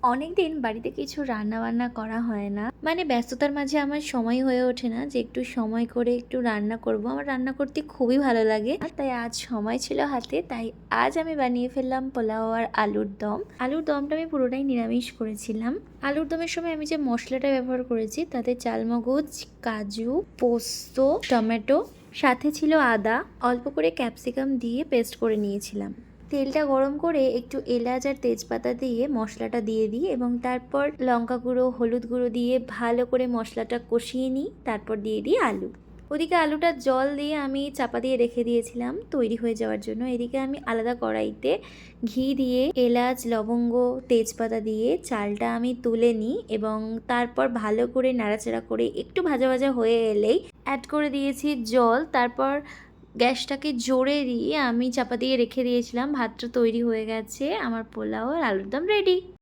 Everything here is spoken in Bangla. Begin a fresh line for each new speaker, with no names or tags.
অনেক দিন বাড়িতে কিছু রান্না বান্না করা হয় না, মানে ব্যস্ততার মাঝে আমার সময় হয়ে ওঠে না যে একটু সময় করে একটু রান্না করব। আমার রান্না করতে খুবই ভালো লাগে, তাই আজ সময় ছিল হাতে, তাই আজ আমি বানিয়ে ফেললাম পোলাও আর আলুর দম। আলুর দমটা আমি পুরোটাই নিরামিষ করেছিলাম। আলুর দমের সময় আমি যে মশলাটা ব্যবহার করেছি তাতে চালমগজ, কাজু, পোস্ত, টমেটো, সাথে ছিল আদা, অল্প করে ক্যাপসিকাম দিয়ে পেস্ট করে নিয়েছিলাম। তেলটা গরম করে একটু এলাচ আর তেজপাতা দিয়ে মশলাটা দিয়ে দিই এবং তারপর লঙ্কা গুঁড়ো, হলুদ গুঁড়ো দিয়ে ভালো করে মশলাটা কষিয়ে নিই। তারপর দিয়ে দিই আলু। ওদিকে আলুটা জল দিয়ে আমি চাপা দিয়ে রেখে দিয়েছিলাম তৈরি হয়ে যাওয়ার জন্য। এদিকে আমি আলাদা কড়াইতে ঘি দিয়ে এলাচ, লবঙ্গ, তেজপাতা দিয়ে চালটা আমি তুলে নিই এবং তারপর ভালো করে নাড়াচাড়া করে একটু ভাজা ভাজা হয়ে এলেই অ্যাড করে দিয়েছি জল। তারপর গ্যাসটাকে জোরে দিয়ে আমি চাপা দিয়ে রেখে দিয়েছিলাম। ভাতটা তৈরি হয়ে গেছে, আমার পোলাও আর আলুর দম রেডি।